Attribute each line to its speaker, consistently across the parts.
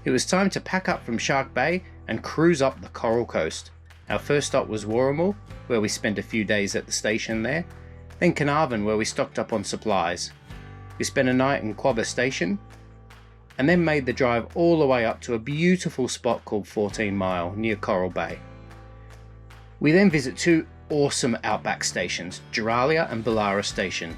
Speaker 1: It was time to pack up from Shark Bay and cruise up the Coral Coast. Our first stop was Wooramel, where we spent a few days at the station there, then Carnarvon, where we stocked up on supplies. We spent a night in Quobba Station, and then made the drive all the way up to a beautiful spot called 14 Mile near Coral Bay. We then visit two awesome outback stations, Giralia and Bullara Station.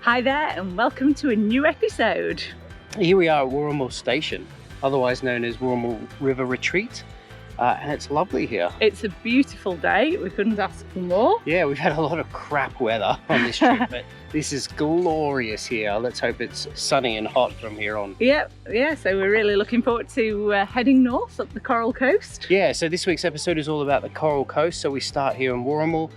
Speaker 2: Hi there and welcome to a new episode.
Speaker 1: Here we are at Wooramel Station, otherwise known as Wooramel River Retreat, and it's lovely here.
Speaker 2: It's a beautiful day, we couldn't ask for more.
Speaker 1: Yeah, we've had a lot of crap weather on this trip, but this is glorious here. Let's hope it's sunny and hot from here on.
Speaker 2: Yeah, so we're really looking forward to heading north up the Coral Coast.
Speaker 1: Yeah, so this week's episode is all about the Coral Coast. So we start here in Wooramel,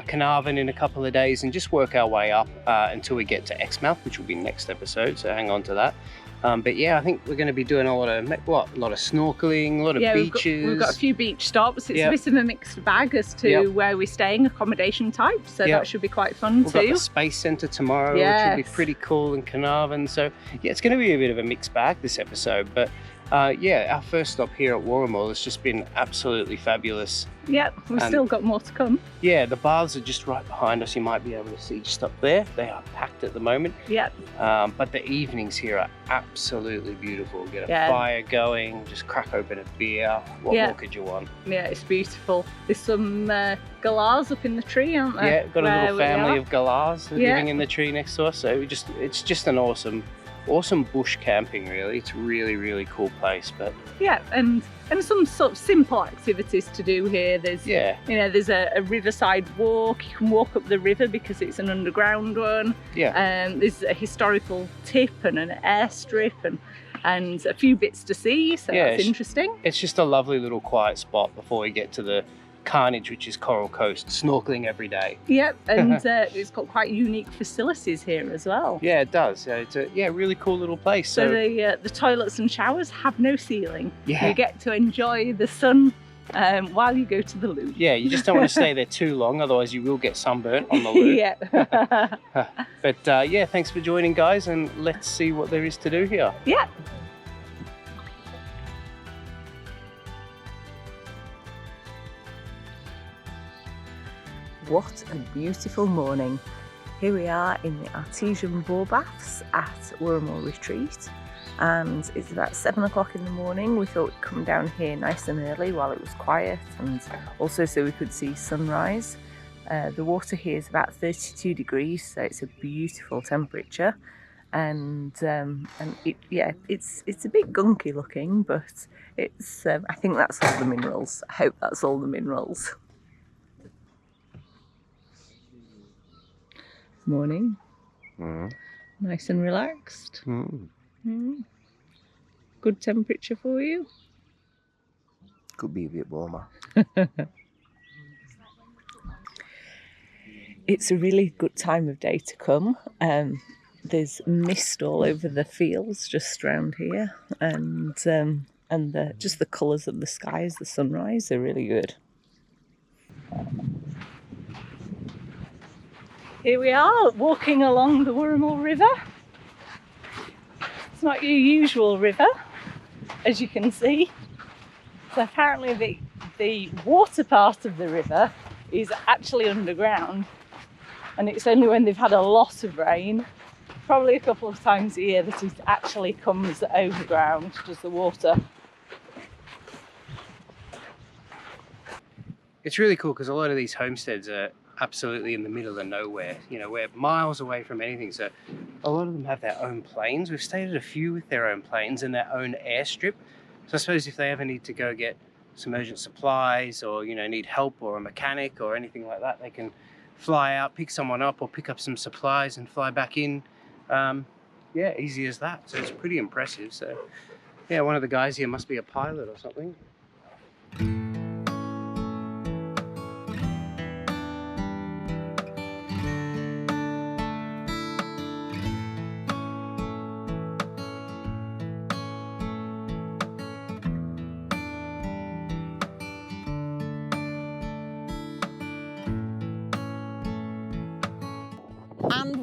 Speaker 1: Carnarvon in a couple of days, and just work our way up until we get to Exmouth, which will be next episode, so hang on to that. But yeah, I think we're going to be doing a lot of snorkeling, a lot of beaches.
Speaker 2: We've got a few beach stops. It's a bit of a mixed bag as to where we're staying, accommodation type, so that should be our fun too.
Speaker 1: We've got the Space Centre tomorrow, which will be pretty cool in Carnarvon. So yeah, it's going to be a bit of a mixed bag this episode. But yeah, our first stop here at Wooramel has just been absolutely fabulous.
Speaker 2: Yeah, we've still got more to come.
Speaker 1: Yeah, the baths are just right behind us. You might be able to see just up there. They are packed at the moment.
Speaker 2: Yeah.
Speaker 1: But the evenings here are absolutely beautiful. Get a fire going, just crack open a beer. What more could you want? Yeah,
Speaker 2: it's beautiful. There's some galahs up in the tree, aren't there?
Speaker 1: Yeah, got a little family of galahs living in the tree next to us. So it's just an awesome bush camping, really. It's a really, really cool place. But
Speaker 2: yeah, and some sort of simple activities to do here. There's there's a riverside walk. You can walk up the river because it's an underground one. There's a historical tip and an airstrip and a few bits to see, so that's interesting.
Speaker 1: It's just a lovely little quiet spot before we get to the carnage, which is Coral Coast. Snorkeling every day.
Speaker 2: Yep, and it's got quite unique facilities here as well.
Speaker 1: Yeah, it does. It's a really cool little place.
Speaker 2: So the toilets and showers have no ceiling.
Speaker 1: Yeah.
Speaker 2: You get to enjoy the sun while you go to the loo.
Speaker 1: Yeah, you just don't want to stay there too long, otherwise you will get sunburnt on the loo.
Speaker 2: Yeah.
Speaker 1: But yeah, thanks for joining, guys, and let's see what there is to do here.
Speaker 2: Yeah. What a beautiful morning. Here we are in the artesian bore baths at Wooramel Retreat, and it's about 7 o'clock in the morning. We thought we'd come down here nice and early while it was quiet, and also so we could see sunrise. The water here is about 32 degrees, so it's a beautiful temperature, and it's a bit gunky looking, but it's I think that's all the minerals. I hope that's all the minerals. Morning. Nice and relaxed. Good temperature for you.
Speaker 1: Could be a bit warmer.
Speaker 2: It's a really good time of day to come. There's mist all over the fields just around here, and just the colours of the skies, the sunrise, are really good. Here we are, walking along the Wooramel River. It's not your usual river, as you can see. So apparently the water part of the river is actually underground, and it's only when they've had a lot of rain, probably a couple of times a year, that it actually comes overground, does the water.
Speaker 1: It's really cool because a lot of these homesteads are absolutely in the middle of nowhere. You know, we're miles away from anything, so a lot of them have their own planes. We've stayed at a few with their own planes and their own airstrip. So I suppose if they ever need to go get some urgent supplies, or need help, or a mechanic or anything like that, they can fly out, pick someone up, or pick up some supplies and fly back in. Yeah, easy as that. So it's pretty impressive. So yeah, one of the guys here must be a pilot or something.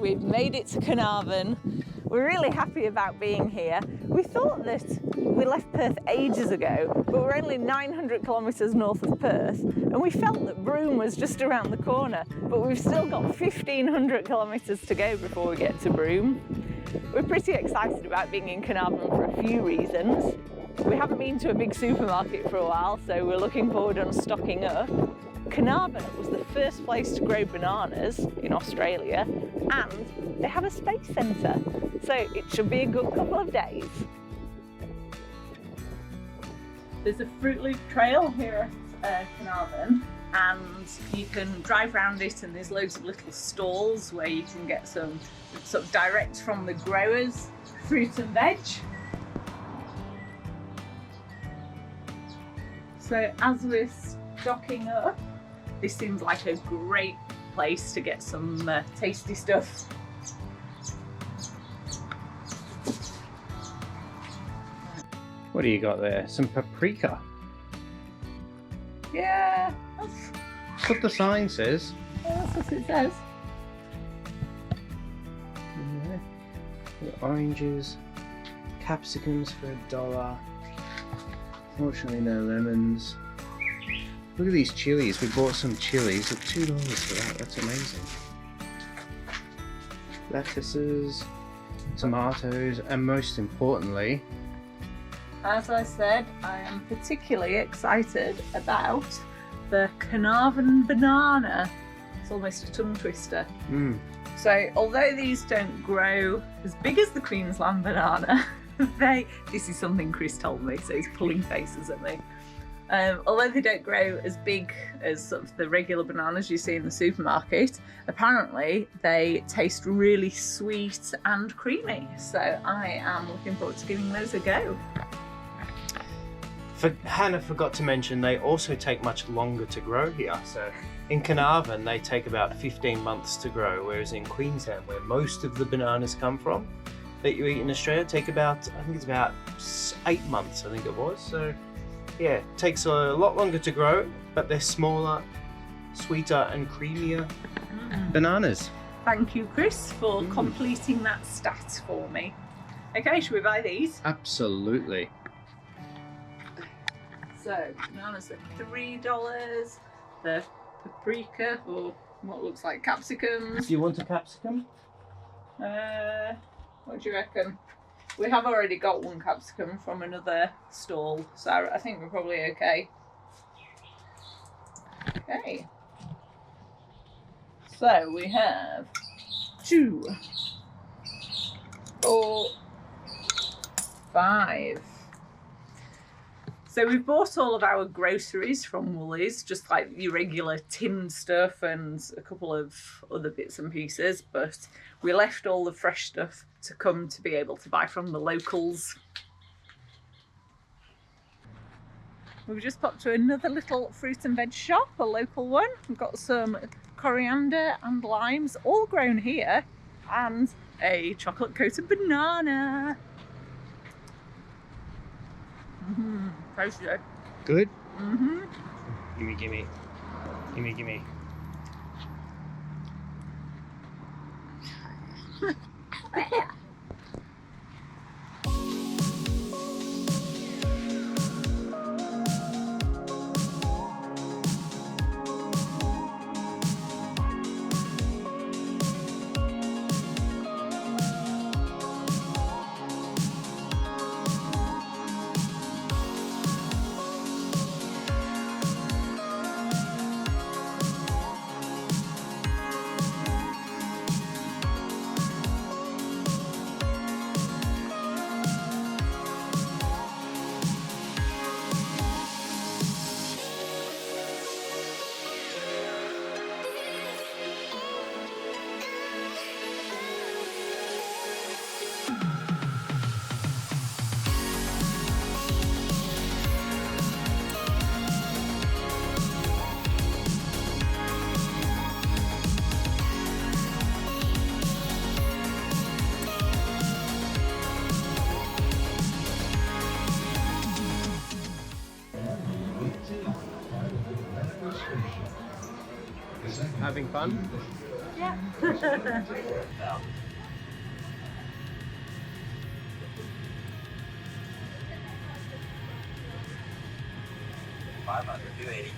Speaker 2: we've made it to Carnarvon. We're really happy about being here. We thought that we left Perth ages ago, but we're only 900 kilometres north of Perth, and we felt that Broome was just around the corner, but we've still got 1,500 kilometres to go before we get to Broome. We're pretty excited about being in Carnarvon for a few reasons. We haven't been to a big supermarket for a while, so we're looking forward to stocking up. Carnarvon was the first place to grow bananas in Australia, and they have a space centre, so it should be a good couple of days. There's a Fruit Loop trail here at Carnarvon, and you can drive around it, and there's loads of little stalls where you can get some sort of direct from the growers fruit and veg. So as we're stocking up, this seems like a great place to get some tasty stuff.
Speaker 1: What do you got there? Some paprika.
Speaker 2: Yeah,
Speaker 1: That's what the sign says.
Speaker 2: that's what it says.
Speaker 1: Yeah. The oranges, capsicums for $1. Fortunately, no lemons. Look at these chilies. We bought some chilies at $2 for that. That's amazing. Lettuces, tomatoes, and most importantly,
Speaker 2: As I said, I am particularly excited about the Carnarvon banana. It's almost a tongue twister. So although these don't grow as big as the Queensland banana, this is something Chris told me, so he's pulling faces at me. Although they don't grow as big as sort of the regular bananas you see in the supermarket, apparently they taste really sweet and creamy. So I am looking forward to giving those a go.
Speaker 1: Hannah forgot to mention they also take much longer to grow here. So in Carnarvon they take about 15 months to grow, whereas in Queensland, where most of the bananas come from that you eat in Australia, take about, I think it's about 8 months, I think it was. So yeah, it takes a lot longer to grow, but they're smaller, sweeter and creamier bananas.
Speaker 2: Thank you, Chris, for completing that stat for me. Okay, should we buy these?
Speaker 1: Absolutely.
Speaker 2: So, bananas are $3, the paprika, or what looks like capsicums.
Speaker 1: Do you want a capsicum?
Speaker 2: What do you reckon? We have already got one capsicum from another stall, so I think we're probably okay. Okay. So we have 2, 4, 5. So we've bought all of our groceries from Woolies, just like your regular tinned stuff and a couple of other bits and pieces, but we left all the fresh stuff to come to be able to buy from the locals. We've just popped to another little fruit and veg shop, a local one. We've got some coriander and limes, all grown here, and a chocolate coated banana. Tasty.
Speaker 1: Good?
Speaker 2: Mm-hmm.
Speaker 1: Gimme. Having fun?
Speaker 2: Yeah.
Speaker 3: 500, 280,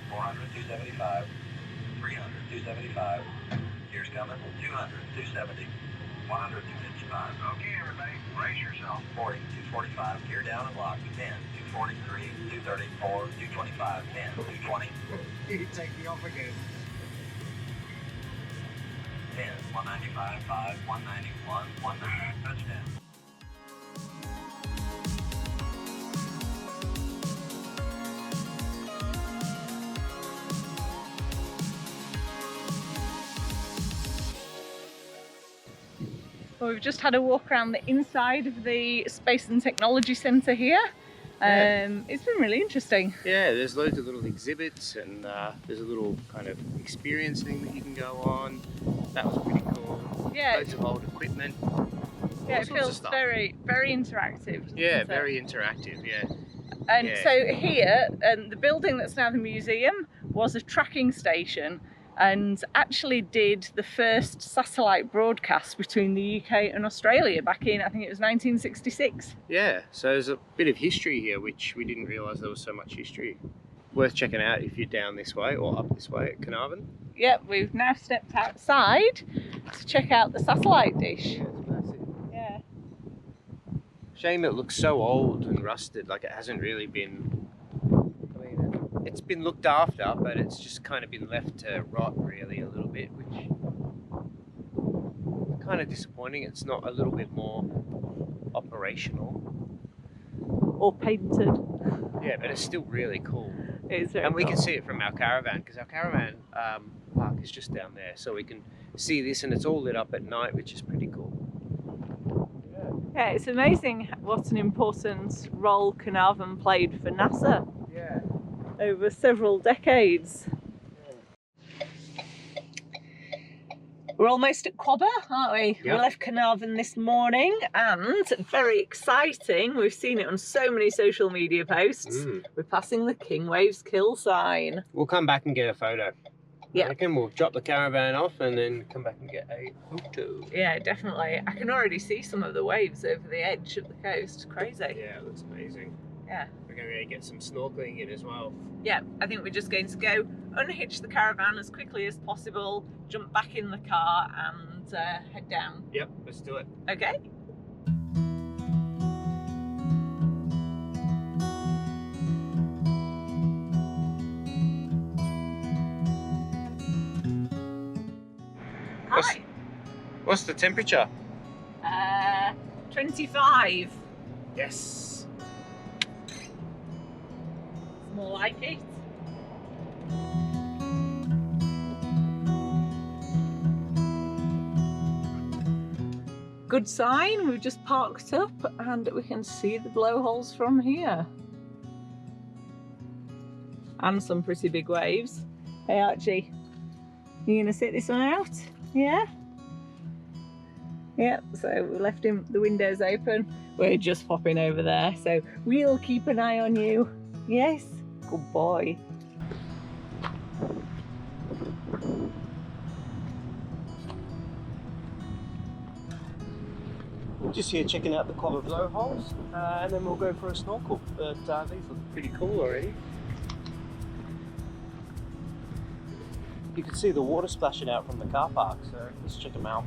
Speaker 3: 400, 275, 300, 275. Here's coming, 200, 270, 100, 255. Okay, everybody, brace yourself. 40, 245, gear down and lock. 10, 243, 234, 225, 10, 220. You take me off again. 10, 195, 5, 191, 19, touchdown.
Speaker 2: Well, we've just had a walk around the inside of the Space and Technology Centre here. It's been really interesting.
Speaker 1: Yeah, there's loads of little exhibits and there's a little kind of experience thing that you can go on. That was pretty cool.
Speaker 2: Yeah.
Speaker 1: Loads of old equipment.
Speaker 2: Yeah, it feels very, very interactive.
Speaker 1: Yeah, very interactive, yeah.
Speaker 2: And
Speaker 1: yeah.
Speaker 2: so here, the building that's now the museum was a tracking station and actually did the first satellite broadcast between the UK and Australia back in, I think it was 1966.
Speaker 1: Yeah, so there's a bit of history here, which we didn't realise there was so much history. Worth checking out if you're down this way or up this way at Carnarvon.
Speaker 2: Yep, we've now stepped outside to check out the satellite dish.
Speaker 1: Yeah, it's massive.
Speaker 2: Yeah.
Speaker 1: Shame it looks so old and rusted, like it hasn't really been... It's been looked after, but it's just kind of been left to rot really a little bit, which is kind of disappointing. It's not a little bit more operational.
Speaker 2: Or painted.
Speaker 1: Yeah, but it's still really cool.
Speaker 2: It's very
Speaker 1: And we
Speaker 2: cool.
Speaker 1: can see it from our caravan, because our caravan park is just down there, so we can see this, and it's all lit up at night, which is pretty cool.
Speaker 2: Yeah, it's amazing what an important role Carnarvon played for NASA.
Speaker 1: Yeah.
Speaker 2: Over several decades. We're almost at Quobba, aren't we?
Speaker 1: Yep.
Speaker 2: We left Carnarvon this morning and very exciting, we've seen it on so many social media posts, we're passing the King Waves Kill sign.
Speaker 1: We'll come back and get a photo.
Speaker 2: Yeah.
Speaker 1: I reckon we'll drop the caravan off and then come back and get a photo.
Speaker 2: Yeah, definitely. I can already see some of the waves over the edge of the coast. Crazy.
Speaker 1: Yeah, it looks amazing.
Speaker 2: Yeah.
Speaker 1: We're going to get some snorkeling in as well.
Speaker 2: Yeah, I think we're just going to go unhitch the caravan as quickly as possible, jump back in the car and head down.
Speaker 1: Yep, let's do it.
Speaker 2: Okay. Hi.
Speaker 1: What's the temperature?
Speaker 2: 25.
Speaker 1: Yes.
Speaker 2: It's more like it. Good sign, we've just parked up and we can see the blowholes from here. And some pretty big waves. Hey Archie, you gonna sit this one out? Yeah? Yeah, so we left him the windows open. We're just popping over there, so we'll keep an eye on you. Yes? Good boy.
Speaker 1: We're just here checking out the Quobba blowholes, and then we'll go for a snorkel. But these look pretty cool already. You can see the water splashing out from the car park, so let's check them out.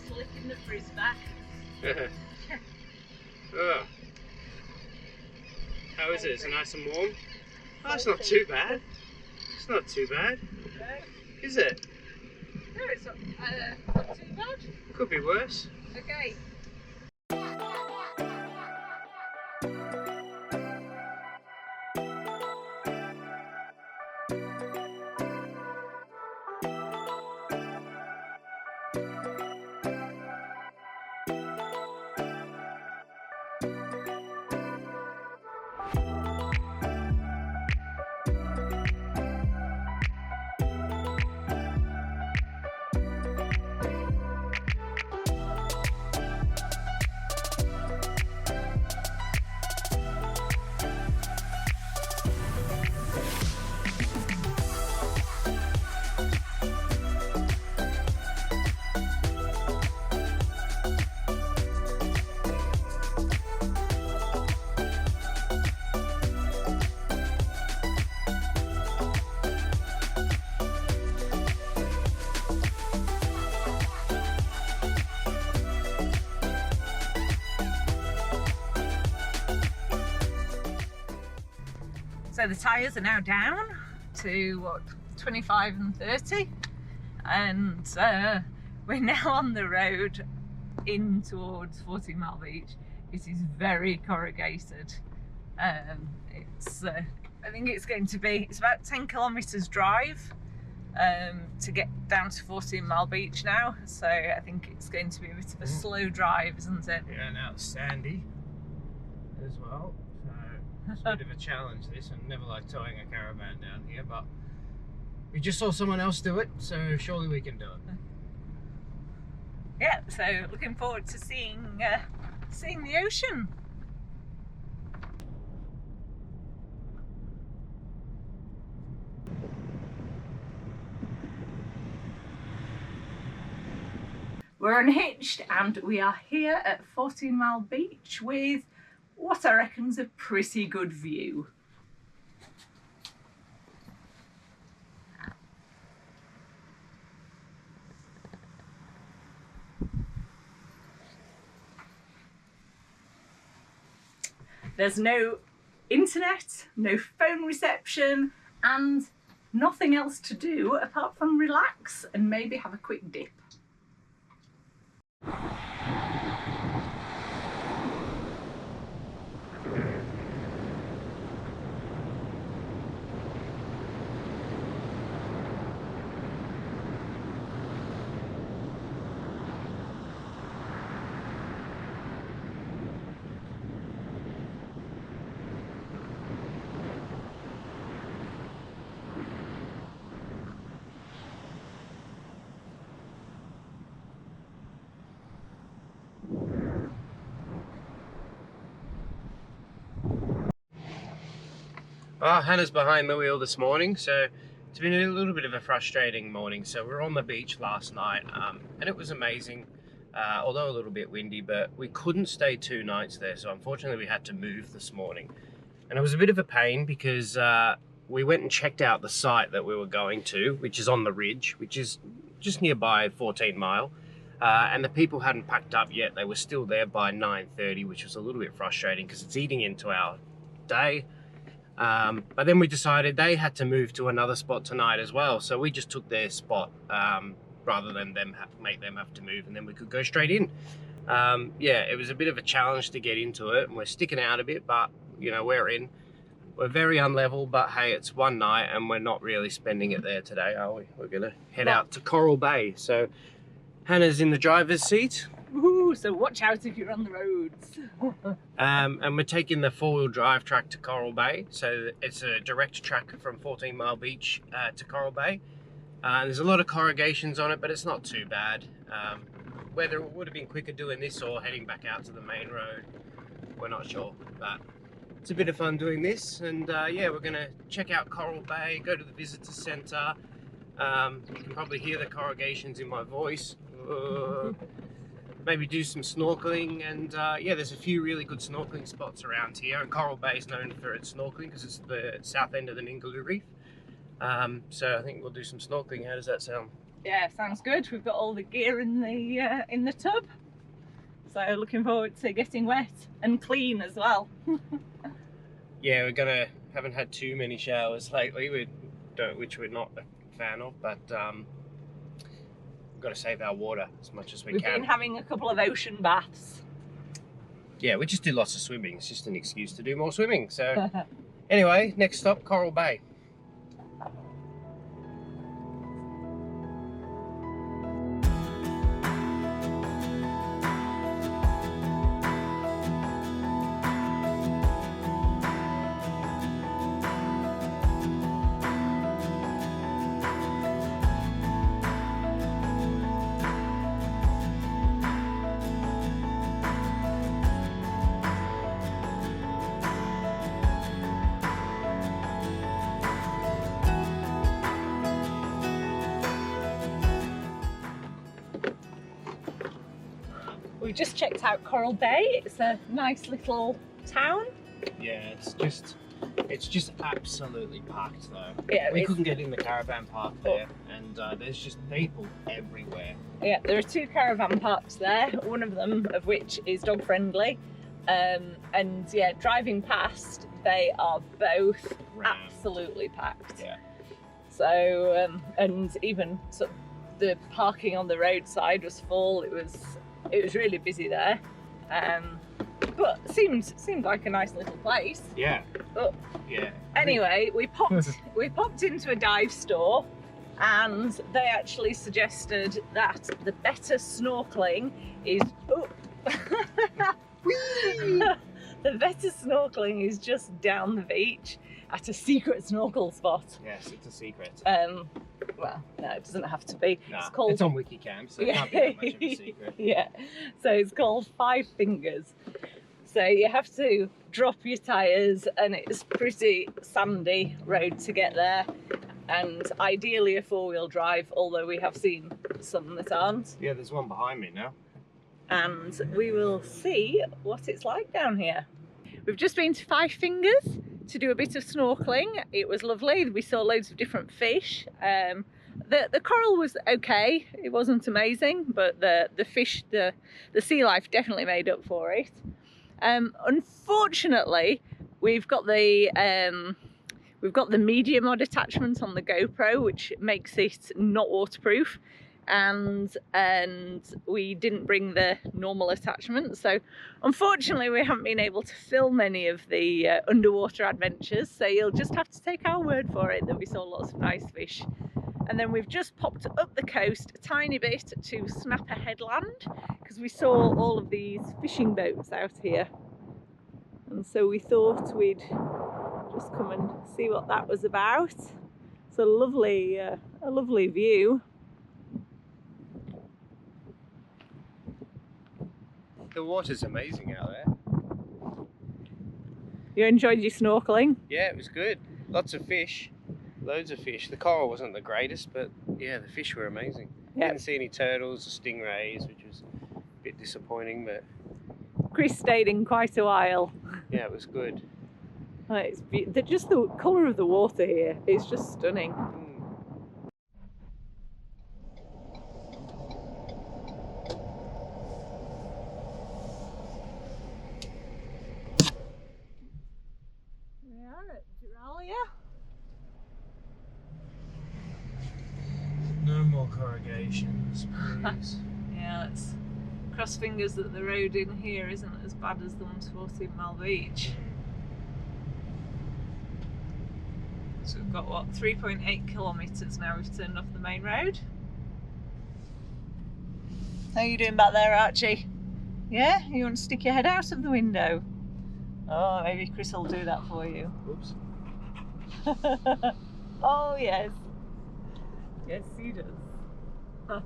Speaker 2: Slicking the frizz back.
Speaker 1: Oh. How is it? Is it nice and warm? Oh, it's not too bad. It's not too bad.
Speaker 2: No,
Speaker 1: Is it?
Speaker 2: no, it's not too bad.
Speaker 1: Could be worse.
Speaker 2: Okay. So the tyres are now down to what, 25 and 30, and we're now on the road in towards 14 Mile Beach. It is very corrugated. I think it's going to be, it's about 10 kilometres drive to get down to 14 Mile Beach now, so I think it's going to be a bit of a slow drive, isn't it?
Speaker 1: Yeah, now it's sandy as well. It's a bit of a challenge this, and never like towing a caravan down here, but we just saw someone else do it, so surely we can do it.
Speaker 2: Yeah, so looking forward to seeing the ocean. We're unhitched and we are here at 14 Mile Beach with what I reckon's a pretty good view. There's no internet, no phone reception, and nothing else to do apart from relax and maybe have a quick dip.
Speaker 1: Oh, Hannah's behind the wheel this morning, so it's been a little bit of a frustrating morning. So we were on the beach last night, and it was amazing, although a little bit windy, but we couldn't stay 2 nights there, so unfortunately we had to move this morning. And it was a bit of a pain because we went and checked out the site that we were going to, which is on the ridge, which is just nearby 14 Mile. And the people hadn't packed up yet. They were still there by 9:30, which was a little bit frustrating because it's eating into our day. But then we decided they had to move to another spot tonight as well. So we just took their spot rather than make them have to move, and then we could go straight in. Yeah, it was a bit of a challenge to get into it, and we're sticking out a bit, but you know, we're in. We're very unlevel, but hey, it's one night and we're not really spending it there today, are we? We're gonna head out to Coral Bay. So Hannah's in the driver's seat.
Speaker 2: Woohoo, so watch out if you're on the roads.
Speaker 1: And we're taking the 4-wheel drive track to Coral Bay. So it's a direct track from 14 Mile Beach to Coral Bay. There's a lot of corrugations on it, but it's not too bad. Whether it would have been quicker doing this or heading back out to the main road, we're not sure. But it's a bit of fun doing this. And yeah, we're gonna check out Coral Bay, go to the visitor centre. You can probably hear the corrugations in my voice. Maybe do some snorkeling, and yeah, there's a few really good snorkeling spots around here, and Coral Bay is known for its snorkeling because it's the south end of the Ningaloo Reef. So I think we'll do some snorkeling. How does that sound?
Speaker 2: Yeah, sounds good. We've got all the gear in the tub, so looking forward to getting wet and clean as well.
Speaker 1: Yeah, we're gonna Haven't had too many showers lately, which we're not a fan of, but we've got to save our water as much as we
Speaker 2: We've
Speaker 1: can.
Speaker 2: been having a couple of ocean baths.
Speaker 1: Yeah, we just do lots of swimming. It's just an excuse to do more swimming. So anyway, next stop, Coral Bay.
Speaker 2: We've just checked out Coral Bay. It's a nice little town.
Speaker 1: Yeah, it's just absolutely packed though.
Speaker 2: Yeah,
Speaker 1: we couldn't get in the caravan park there, and there's just people everywhere.
Speaker 2: Yeah, there are 2 caravan parks there, one of them of which is dog friendly. And yeah, driving past, they are both absolutely packed.
Speaker 1: Yeah.
Speaker 2: So, and even sort of the parking on the roadside was full. It was really busy there. But seemed like a nice little place.
Speaker 1: Yeah.
Speaker 2: But
Speaker 1: yeah.
Speaker 2: Anyway, we popped into a dive store, and they actually suggested that the better snorkeling is the better snorkeling is just down the beach at a secret snorkel spot.
Speaker 1: Yes, it's a secret.
Speaker 2: Well, no, it doesn't have to be.
Speaker 1: Nah,
Speaker 2: it's called.
Speaker 1: It's on Wikicamp, so it can't be that much of a secret.
Speaker 2: Yeah, so it's called 5 Fingers. So you have to drop your tyres, and it's pretty sandy road to get there, and ideally a 4-wheel drive, although we have seen some that aren't.
Speaker 1: Yeah, there's one behind me now.
Speaker 2: And we will see what it's like down here. We've just been to 5 Fingers to do a bit of snorkeling. It was lovely. We saw loads of different fish. The coral was okay. It wasn't amazing, but the fish, the sea life definitely made up for it. Unfortunately, we've got the media mod attachment on the GoPro, which makes it not waterproof. And we didn't bring the normal attachment, so unfortunately we haven't been able to film any of the underwater adventures, so you'll just have to take our word for it that we saw lots of nice fish. And then we've just popped up the coast a tiny bit to Snapper Headland, because we saw all of these fishing boats out here, and so we thought we'd just come and see what that was about. It's a lovely view.
Speaker 1: The water's amazing out there.
Speaker 2: You enjoyed your snorkeling?
Speaker 1: Yeah, it was good. Lots of fish. Loads of fish. The coral wasn't the greatest, but yeah, the fish were amazing.
Speaker 2: Yep.
Speaker 1: Didn't see any turtles or stingrays, which was a bit disappointing, but
Speaker 2: Chris stayed in quite a while.
Speaker 1: yeah, it was good.
Speaker 2: Just the colour of the water here is just stunning. We are at Giralia.
Speaker 1: No more corrugations, please.
Speaker 2: Yeah, let's cross fingers that the road in here isn't as bad as the one to 14 Mile Beach. So we've got, what, 3.8 kilometres now we've turned off the main road. How are you doing back there, Archie? Yeah? You want to stick your head out of the window? Oh, maybe Chris will do that for you.
Speaker 1: Oops.
Speaker 2: Oh, yes. Yes, he does. Oh,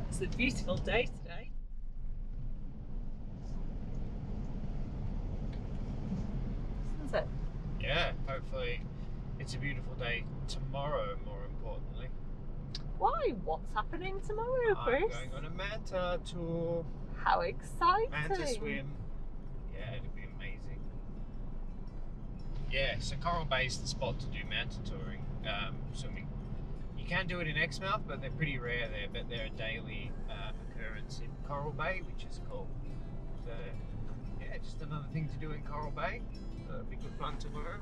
Speaker 2: it's a beautiful day today. Isn't it?
Speaker 1: Yeah, hopefully it's a beautiful day tomorrow, more importantly.
Speaker 2: Why? What's happening tomorrow, Chris?
Speaker 1: I'm going on a manta tour.
Speaker 2: How exciting!
Speaker 1: Manta swim. Yeah, it'll be amazing. Yeah, so Coral Bay is the spot to do manta touring, swimming. You can do it in Exmouth, but they're pretty rare there, but they're a daily occurrence in Coral Bay, which is cool. So, yeah, yeah, just another thing to do in Coral Bay. It'll be good fun tomorrow.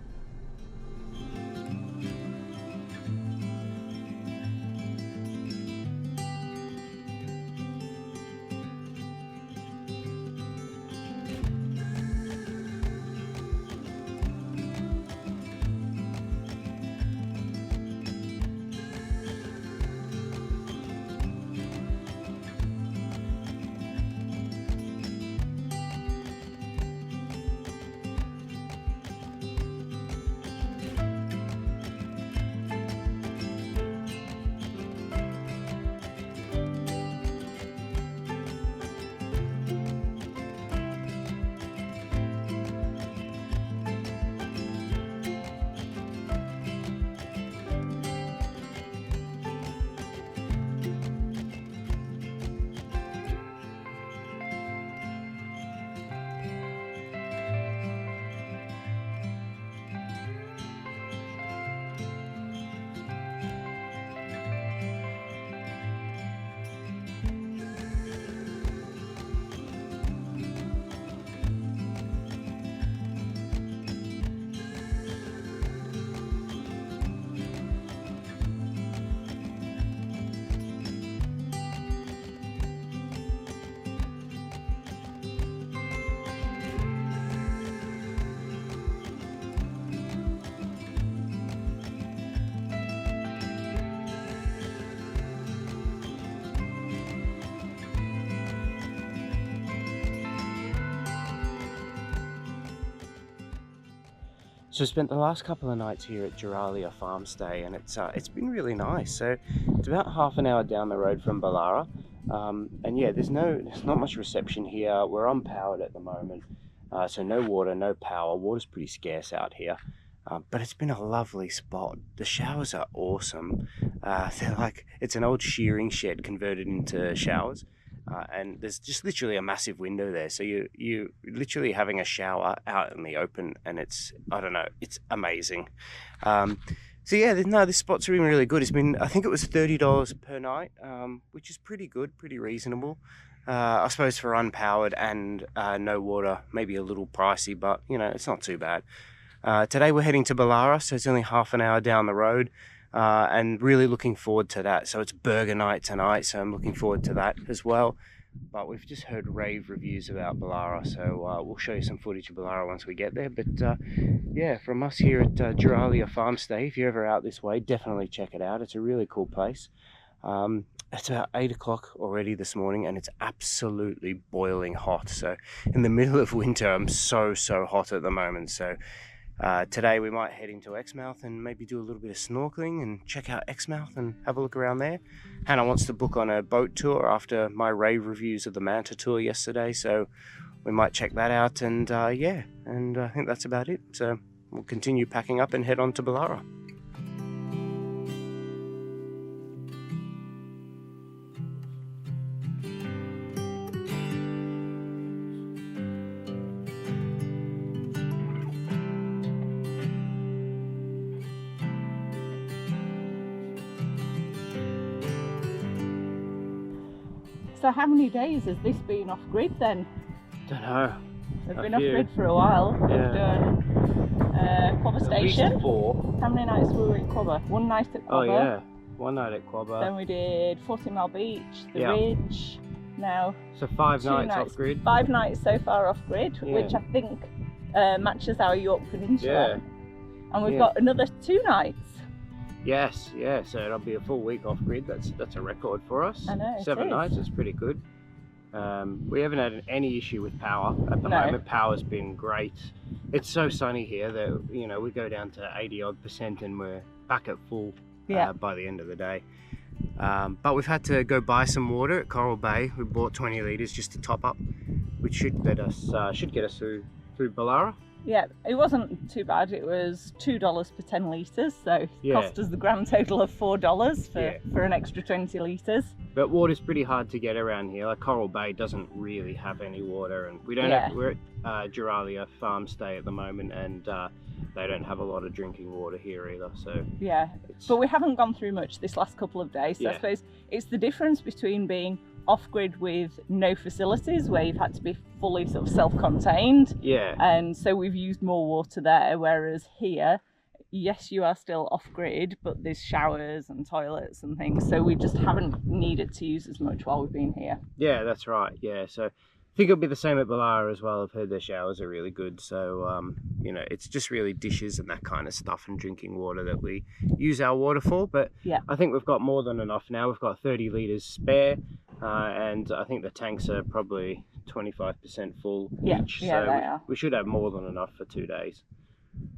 Speaker 1: So I spent the last couple of nights here at Giralia farm stay, and it's been really nice. So it's about half an hour down the road from Bullara, and yeah, there's not much reception here. We're unpowered at the moment, so no water, no power. Water's pretty scarce out here, but it's been a lovely spot. The showers are awesome. They're like, it's an old shearing shed converted into showers. And there's just literally a massive window there, so you literally having a shower out in the open, and it's, I don't know, it's amazing. So yeah, no, this spot's been really good. It's been, I think it was $30 per night, which is pretty good, pretty reasonable. I suppose for unpowered and no water, maybe a little pricey, but you know, it's not too bad. Today we're heading to Bullara, so it's only half an hour down the road. And really looking forward to that. So it's burger night tonight, so I'm looking forward to that as well. But we've just heard rave reviews about Bullara, so we'll show you some footage of Bullara once we get there. But yeah, from us here at Giralia Farm Stay, if you're ever out this way, definitely check it out. It's a really cool place. It's about 8 o'clock already this morning, and it's absolutely boiling hot. So in the middle of winter, I'm so hot at the moment. So today we might head into Exmouth and maybe do a little bit of snorkeling and check out Exmouth and have a look around there. Hannah wants to book on a boat tour after my rave reviews of the Manta tour yesterday, so we might check that out. And yeah, and I think that's about it. So we'll continue packing up and head on to Bullara.
Speaker 2: So how many days has this been off grid then?
Speaker 1: Don't know.
Speaker 2: We've been off grid for a while.
Speaker 1: Yeah.
Speaker 2: We've done Quobba Station.
Speaker 1: At least 4.
Speaker 2: How many nights were we at Quobba? One night at Quobba.
Speaker 1: Oh yeah, one night at Quobba.
Speaker 2: Then we did 40 Mile Beach, the Ridge. Now
Speaker 1: so 5 nights off grid.
Speaker 2: 5 nights so far off grid, which I think matches our York Peninsula.
Speaker 1: Yeah.
Speaker 2: And we've got another 2 nights.
Speaker 1: Yes, yeah, so it'll be a full week off grid. That's a record for us.
Speaker 2: I know,
Speaker 1: 7 nights, it's pretty good. We haven't had any issue with power at the moment. Power's been great. It's so sunny here that, you know, we go down to 80% and we're back at full by the end of the day. But we've had to go buy some water at Coral Bay. We bought 20 litres just to top up, which should get us through Bullara.
Speaker 2: Yeah, it wasn't too bad. It was $2 per 10 litres, so it cost us the grand total of $4 for an extra 20 litres.
Speaker 1: But water's pretty hard to get around here. Like Coral Bay doesn't really have any water, and we don't have, we're at Giralia Farm Stay at the moment, and they don't have a lot of drinking water here either. So
Speaker 2: but we haven't gone through much this last couple of days. So I suppose it's the difference between being off-grid with no facilities, where you've had to be fully sort of self-contained.
Speaker 1: Yeah.
Speaker 2: And so we've used more water there, whereas here, yes, you are still off-grid, but there's showers and toilets and things, so we just haven't needed to use as much while we've been here.
Speaker 1: Yeah, that's right. Yeah, so I think it'll be the same at Bullara as well. I've heard their showers are really good. So, you know, it's just really dishes and that kind of stuff and drinking water that we use our water for. But
Speaker 2: yeah,
Speaker 1: I think we've got more than enough now. We've got 30 litres spare, and I think the tanks are probably 25% full each.
Speaker 2: Yeah,
Speaker 1: so we should have more than enough for 2 days.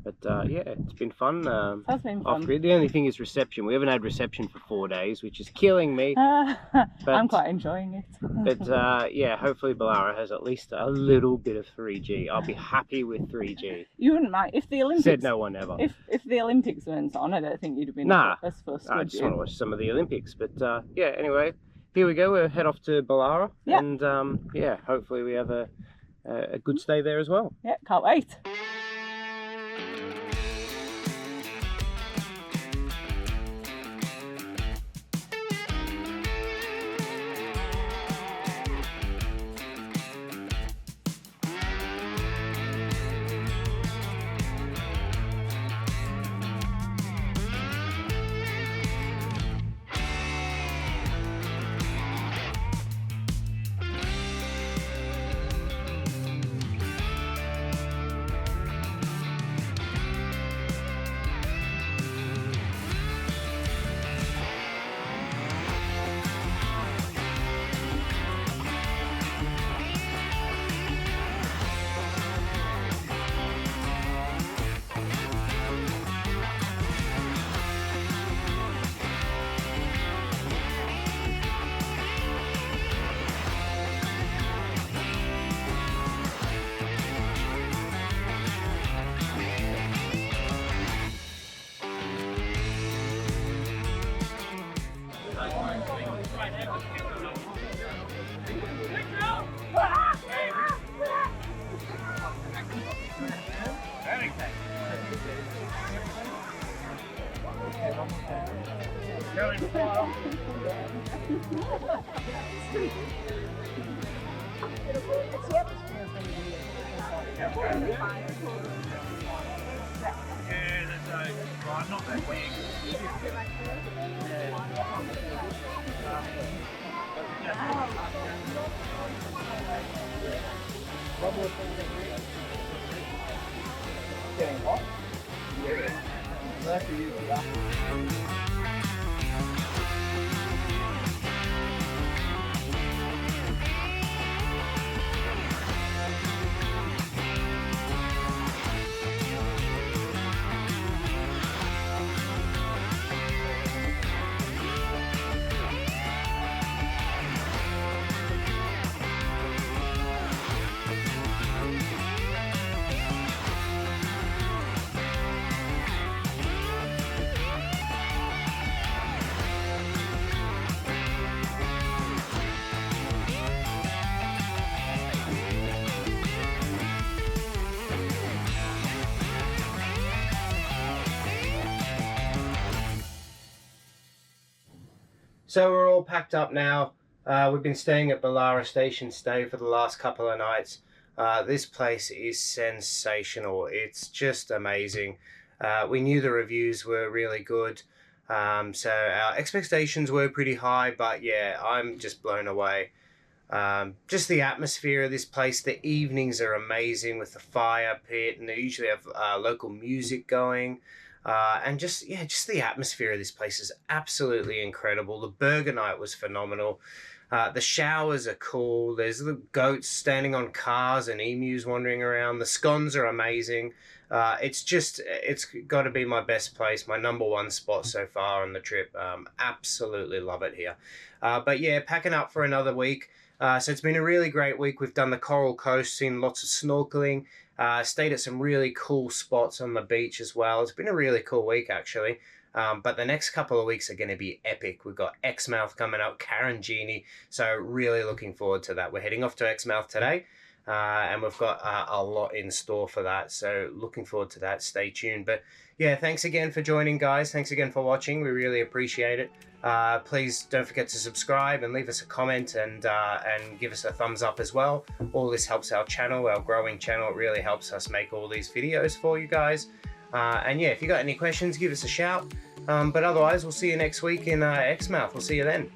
Speaker 1: But yeah, it's been fun.
Speaker 2: That's been fun.
Speaker 1: Off-grid. The only thing is reception. We haven't had reception for 4 days, which is killing me.
Speaker 2: I'm quite enjoying it.
Speaker 1: But yeah, hopefully Bullara has at least a little bit of 3G. I'll be happy with 3G.
Speaker 2: You wouldn't mind if the Olympics.
Speaker 1: Said no one ever.
Speaker 2: If the Olympics weren't on, I don't think you'd have been as fussed.
Speaker 1: I just want to watch some of the Olympics. But yeah, anyway, here we go. We'll head off to Bullara, and yeah, hopefully we have a good stay there as well.
Speaker 2: Yeah, can't wait.
Speaker 4: Getting hot? Yeah. We'll have to use that.
Speaker 1: So we're all packed up now. We've been staying at Bullara Station for the last couple of nights. This place is sensational. It's just amazing. We knew the reviews were really good, so our expectations were pretty high, but yeah, I'm just blown away. Just the atmosphere of this place. The evenings are amazing with the fire pit, and they usually have local music going. And just the atmosphere of this place is absolutely incredible. The burger night was phenomenal. The showers are cool. There's the goats standing on cars and emus wandering around. The scones are amazing. It's got to be my best place, my #1 spot so far on the trip. Absolutely love it here. But yeah, packing up for another week. So it's been a really great week. We've done the Coral Coast, seen lots of snorkeling. Stayed at some really cool spots on the beach as well. It's been a really cool week, actually. But the next couple of weeks are going to be epic. We've got Exmouth coming up, Carnarvon, so really looking forward to that. We're heading off to Exmouth today. and we've got a lot in store for that, so looking forward to that. Stay tuned. But yeah, thanks again for joining, guys. Thanks again for watching. We really appreciate it. Please don't forget to subscribe and leave us a comment, and give us a thumbs up as well. All this helps our channel, our growing channel. It really helps us make all these videos for you guys. And yeah, if you got any questions, give us a shout. But otherwise, we'll see you next week in Exmouth. We'll see you then.